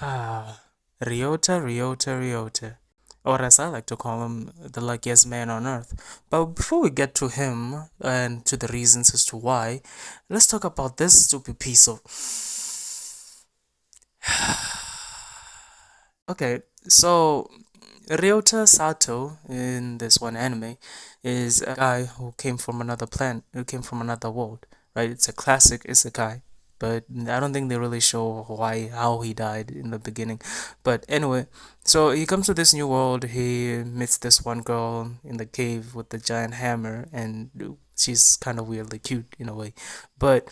Ah, Ryota, or as I like to call him, the luckiest man on earth. But before we get to him and to the reasons as to why, let's talk about this stupid piece of. Okay, so Ryota Sato in this one anime is a guy who came from another planet, who came from another world, right? It's a classic isekai, but I don't think they really show how he died in the beginning. But anyway, so he comes to this new world, he meets this one girl in the cave with the giant hammer, and she's kind of weirdly cute in a way. But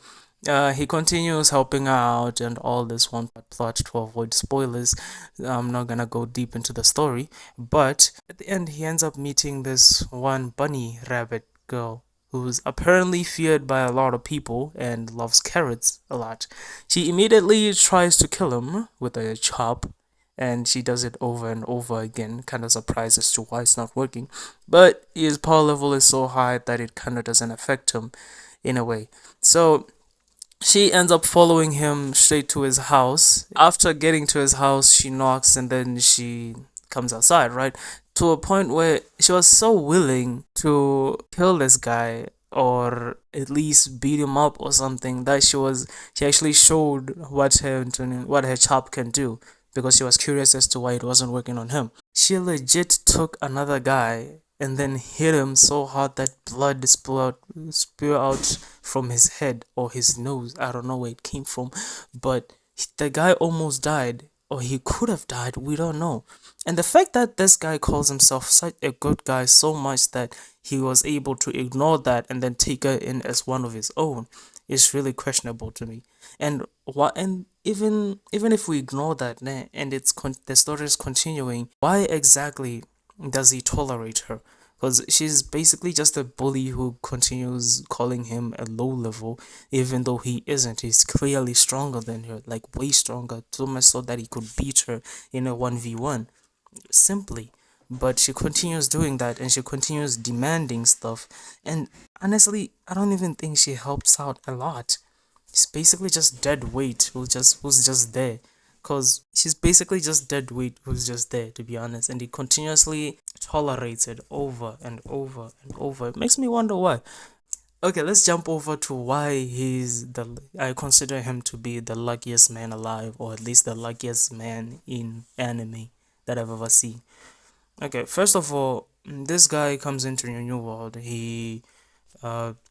he continues helping out and all this one plot to avoid spoilers. I'm not gonna go deep into the story, but at the end, he ends up meeting this one bunny rabbit girl who's apparently feared by a lot of people and loves carrots a lot. She immediately tries to kill him with a chop, and she does it over and over again, kind of surprised as to why it's not working. But his power level is so high that it kind of doesn't affect him in a way. So she ends up following him straight to his house. After getting to his house, she knocks and then she comes outside, right? To a point where she was so willing to kill this guy or at least beat him up or something that she actually showed what her chop can do because she was curious as to why it wasn't working on him. She legit took another guy and then hit him so hard that blood spew out from his head or his nose. I don't know where it came from, but the guy almost died, or he could have died. We don't know. And the fact that this guy calls himself such a good guy so much that he was able to ignore that and then take her in as one of his own is really questionable to me. And what? And even if we ignore that, and the story is continuing, why exactly does he tolerate her? Because she's basically just a bully who continues calling him a low level, even though he isn't. He's clearly stronger than her, like way stronger, so much so that he could beat her in a 1v1 simply. But she continues doing that and she continues demanding stuff. And honestly, I don't even think she helps out a lot. She's basically just dead weight who's just there. Cause she's basically just dead weight who's just there, to be honest, and he continuously tolerates it over and over and over. It makes me wonder why. Okay, let's jump over to why I consider him to be the luckiest man alive, or at least the luckiest man in anime that I've ever seen. Okay, first of all, this guy comes into a new world. He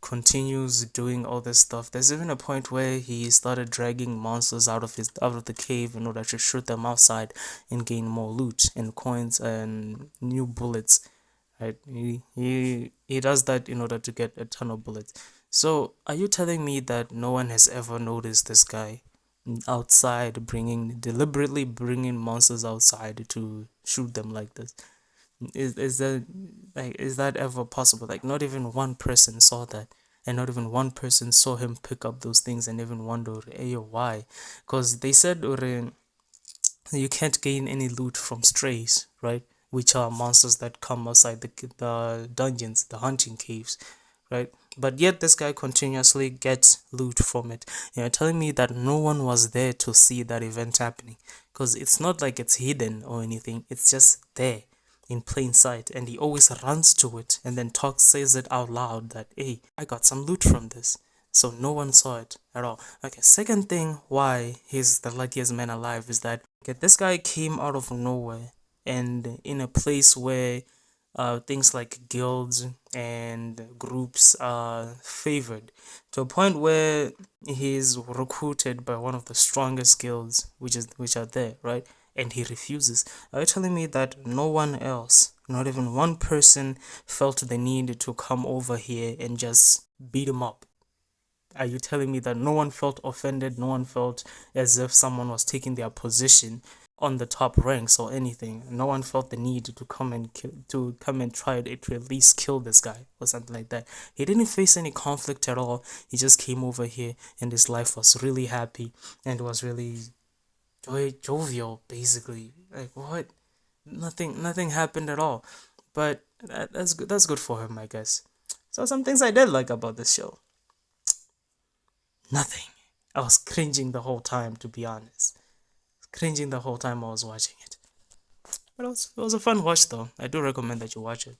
continues doing all this stuff. There's even a point where he started dragging monsters out of the cave in order to shoot them outside and gain more loot and coins and new bullets. Right? He does that in order to get a ton of bullets. So are you telling me that no one has ever noticed this guy outside deliberately bringing monsters outside to shoot them like this? Is that ever possible? Like not even one person saw that, and not even one person saw him pick up those things and even wonder, hey, why? Because they said you can't gain any loot from strays, right? Which are monsters that come outside the dungeons, the hunting caves, right? But yet this guy continuously gets loot from it. You're telling me that no one was there to see that event happening, because it's not like it's hidden or anything. It's just there in plain sight, and he always runs to it and then says it out loud that, hey, I got some loot from this. So no one saw it at all. Okay, second thing why he's the luckiest man alive is that, okay, this guy came out of nowhere and in a place where things like guilds and groups are favored, to a point where he's recruited by one of the strongest guilds which are there, right? And he refuses. Are you telling me that no one else, not even one person, felt the need to come over here and just beat him up? Are you telling me that no one felt offended? No one felt as if someone was taking their position on the top ranks or anything? No one felt the need to come and try to at least kill this guy or something like that. He didn't face any conflict at all. He just came over here and his life was really happy and was really jovial, basically. Like what? Nothing happened at all. But that's good. That's good for him, I guess. So some things I did like about this show. Nothing. I was cringing the whole time, to be honest. cringing the whole time I was watching it. But it was a fun watch though. I do recommend that you watch it.